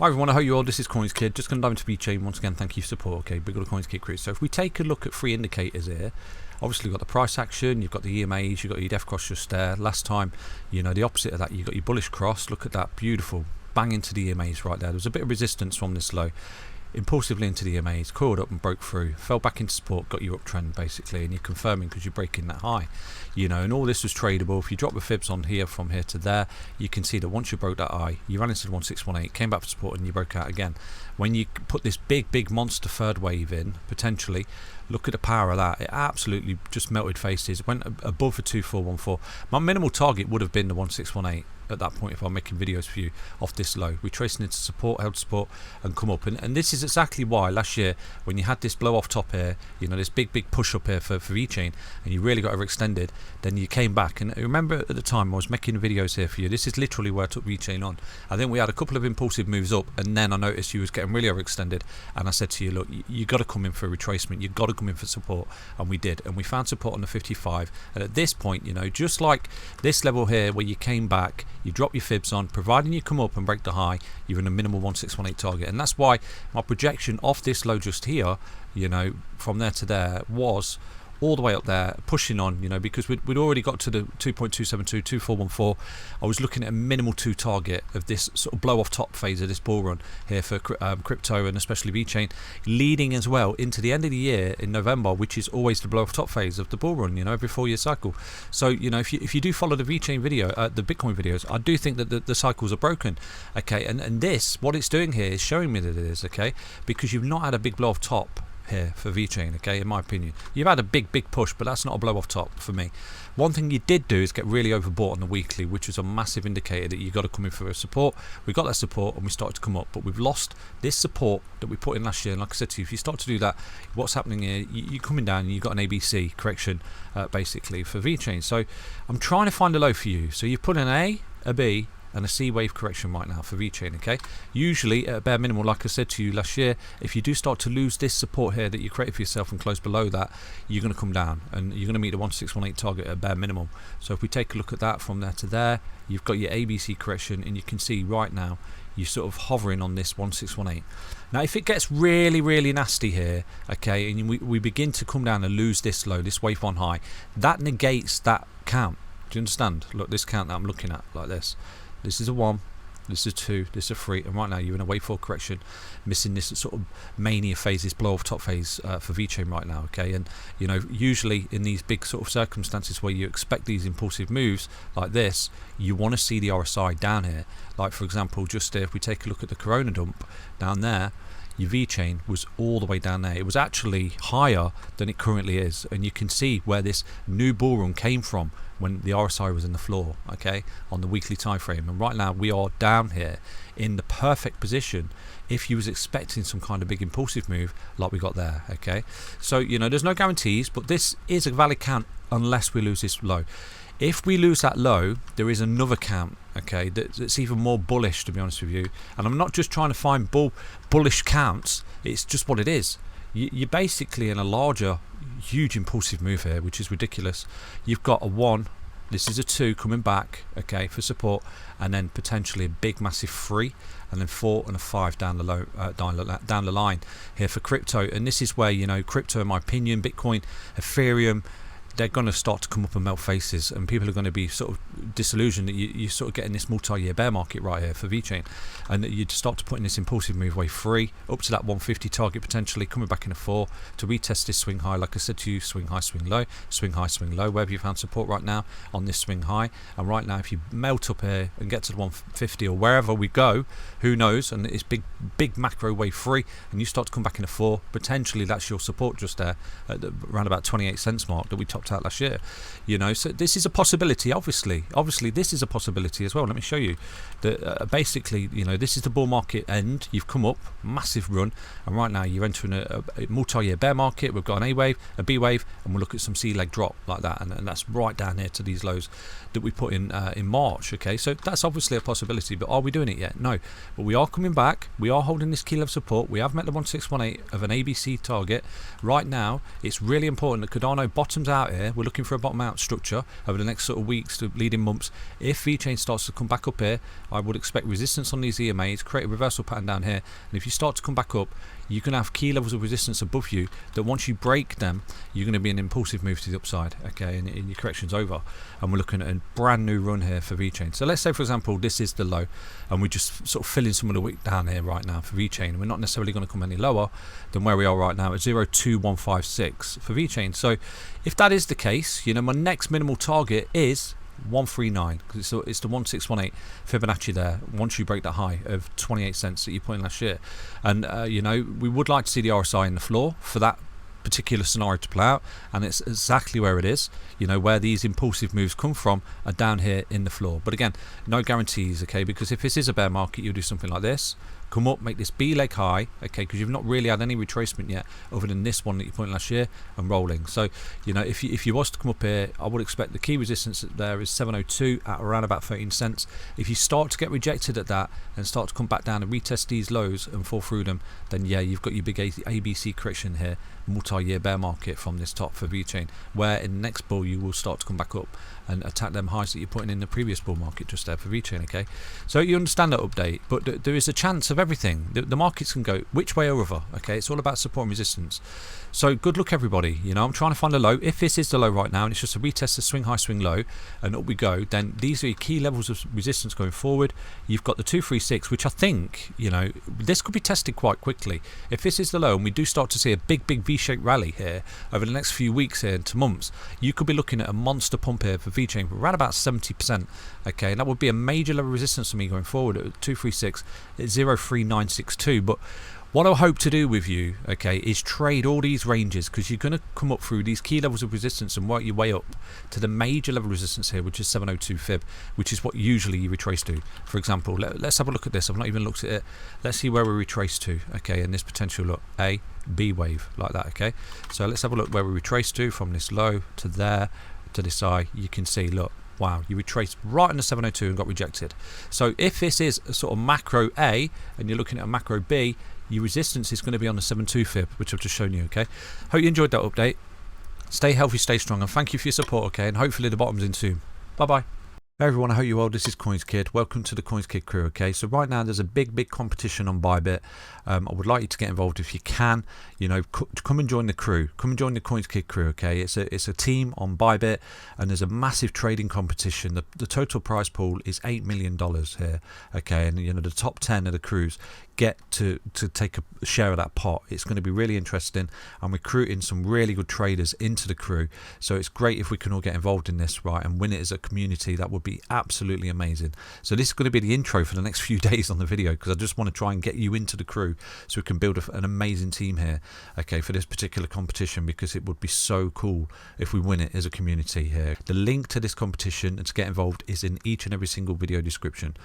Hi everyone, I hope you're all. This is CoinsKid. Just going to dive into Vechain once again. Thank you for support. Okay, big got a CoinsKid crew. So if we take a look at three indicators here, obviously you've got the price action, you've got the EMAs, you've got your def cross just there. Last time, the opposite of that, you've got your bullish cross. Look at that, beautiful, bang into the EMAs right there. There was a bit of resistance from this low. Impulsively into the EMAs, coiled up and broke through, fell back into support, got your uptrend basically, and you're confirming because you're breaking that high, and all this was tradable. If you drop the fibs on here from here to there, you can see that once you broke that high, you ran into the 1618, came back for support, and you broke out again. When you put this big monster third wave in, potentially, look at the power of that. It absolutely just melted faces, went above the 2414. My minimal target would have been the 1618 at that point if I'm making videos for you off this low, retracing into support, held support, and come up. And this is exactly why last year when you had this blow off top here, this big push up here for Vechain, and you really got overextended, then you came back. And remember at the time I was making videos here for you. This is literally where I took Vechain on. I think we had a couple of impulsive moves up, and then I noticed you was getting really overextended, and I said to you, look, you got to come in for a retracement, you got to come in for support, and we did, and we found support on the 55. And at this point, just like this level here where you came back, you drop your fibs on, providing you come up and break the high, you're in a minimal 1618 target. And that's why my projection off this low just here, from there to there, was all the way up there, pushing on, because we'd already got to the 2.272, 2414. I was looking at a minimal 2 target of this sort of blow off top phase of this bull run here for crypto and especially Vechain, leading as well into the end of the year in November, which is always the blow off top phase of the bull run, every 4-year cycle. So, if you do follow the Vechain video, the Bitcoin videos, I do think that the cycles are broken, okay, and this, what it's doing here is showing me that it is, okay, because you've not had a big blow off top here for Vechain, okay, in my opinion. You've had a big push, but that's not a blow off top for me. One thing you did do is get really overbought on the weekly, which was a massive indicator that you got to come in for a support. We got that support and we started to come up, but we've lost this support that we put in last year. And like I said to you, if you start to do that, what's happening here, you're coming down and you've got an ABC correction basically for Vechain. So I'm trying to find a low for you. So you've put an A, a B, and a C wave correction right now for Vechain, okay? Usually at a bare minimum, like I said to you last year, if you do start to lose this support here that you created for yourself and close below that, you're going to come down and you're going to meet the 1618 target at a bare minimum. So if we take a look at that from there to there, you've got your ABC correction, and you can see right now you're sort of hovering on this 1618. Now if it gets really nasty here, okay, and we begin to come down and lose this low, this wave 1 high, that negates that count. Do you understand? Look, this count that I'm looking at like this. This is a 1, this is a 2, this is a 3, and right now you're in a wave 4 correction, missing this sort of mania phase, this blow off top phase for Vechain right now, okay? And usually in these big sort of circumstances where you expect these impulsive moves like this, you want to see the RSI down here. Like for example, just if we take a look at the Corona dump down there, your Vechain was all the way down there. It was actually higher than it currently is, and you can see where this new bull run came from when the RSI was in the floor, okay, on the weekly time frame. And right now we are down here in the perfect position if you was expecting some kind of big impulsive move like we got there, okay? So there's no guarantees, but this is a valid count unless we lose this low. If we lose that low, there is another count, okay, that's even more bullish, to be honest with you. And I'm not just trying to find bullish counts, it's just what it is. You're basically in a larger, huge impulsive move here, which is ridiculous. You've got a 1, this is a 2 coming back, okay, for support, and then potentially a big massive 3, and then 4 and a 5 down the line here for crypto. And this is where crypto, in my opinion, Bitcoin, Ethereum, they're going to start to come up and melt faces, and people are going to be sort of disillusioned that you're sort of getting this multi-year bear market right here for Vechain, and that you'd start to put in this impulsive move wave 3 up to that 150 target, potentially coming back in a 4 to retest this swing high. Like I said to you, swing high, swing low, swing high, swing low, wherever you found support right now on this swing high. And right now if you melt up here and get to the 150 or wherever we go, who knows, and it's big macro wave 3, and you start to come back in a 4, potentially that's your support just there at around about 28 cents mark that we topped out last year. So this is a possibility. Obviously this is a possibility as well. Let me show you that basically this is the bull market end. You've come up, massive run, and right now you're entering a multi-year bear market. We've got an A wave, a B wave, and we'll look at some C leg drop like that, and that's right down here to these lows that we put in March, okay? So that's obviously a possibility, but are we doing it yet? No, but we are coming back. We are holding this key level support. We have met the 1618 of an ABC target. Right now it's really important that Cardano bottoms out out here. We're looking for a bottom out structure over the next sort of weeks to leading months. If Vechain starts to come back up here, I would expect resistance on these EMAs, create a reversal pattern down here, and if you start to come back up, you can have key levels of resistance above you that once you break them, you're going to be an impulsive move to the upside, okay, and your correction's over. And we're looking at a brand new run here for Vechain. So let's say, for example, this is the low, and we're just sort of filling some of the wick down here right now for Vechain. We're not necessarily going to come any lower than where we are right now at 02156 for Vechain. So if that is the case, you know, my next minimal target is 139, because it's the 1618 Fibonacci there once you break that high of 28 cents that you put in last year. And you know, we would like to see the RSI in the floor for that particular scenario to play out, and it's exactly where it is. You know, where these impulsive moves come from are down here in the floor. But again, no guarantees, okay, because if this is a bear market, you'll do something like this, come up, make this B leg high, okay, because you've not really had any retracement yet other than this one that you put in last year and rolling. So, you know, if you was to come up here, I would expect the key resistance there is 702 at around about 13 cents. If you start to get rejected at that and start to come back down and retest these lows and fall through them, then yeah, you've got your big ABC correction here, multi-year bear market from this top for Vechain, where in the next bull you will start to come back up and attack them highs that you're putting in the previous bull market just there for Vechain, okay? So you understand that update, but there is a chance of everything. The markets can go which way or other, okay? It's all about support and resistance. So good luck, everybody. You know, I'm trying to find a low. If this is the low right now and it's just a retest, a swing high, swing low, and up we go, then these are your key levels of resistance going forward. You've got the 236, which I think, you know, this could be tested quite quickly. If this is the low and we do start to see a big V-shaped rally here over the next few weeks here into months, you could be looking at a monster pump here for Vechain for around about 70%, okay? And that would be a major level of resistance for me going forward at 236 at 03962. But what I hope to do with you, okay, is trade all these ranges, because you're going to come up through these key levels of resistance and work your way up to the major level of resistance here, which is 702 fib, which is what usually you retrace to. For example, let's have a look at this. I've not even looked at it. Let's see where we retrace to, okay, and this potential look A, B wave like that, okay? So let's have a look where we retrace to from this low to there to this high. You can see, look, wow, you retraced right in the 702 and got rejected. So if this is a sort of macro A and you're looking at a macro B, your resistance is going to be on the 7.2 fib, which I've just shown you, okay? Hope you enjoyed that update. Stay healthy, stay strong, and thank you for your support, okay? And hopefully the bottom's in soon. Bye-bye. Hey everyone, I hope you're well. This is CoinsKid. Welcome to the CoinsKid crew, okay? So right now there's a big competition on Bybit. I would like you to get involved if you can. You know, come and join the crew. Come and join the CoinsKid crew, okay? It's a team on Bybit, and there's a massive trading competition. The total prize pool is $8 million here, okay? And you know, the top 10 of the crews get to take a share of that pot. It's going to be really interesting. I'm recruiting some really good traders into the crew, so it's great if we can all get involved in this, right, and win it as a community. That would be absolutely amazing. So this is going to be the intro for the next few days on the video, because I just want to try and get you into the crew so we can build an amazing team here, okay, for this particular competition, because it would be so cool if we win it as a community here. The link to this competition and to get involved is in each and every single video description.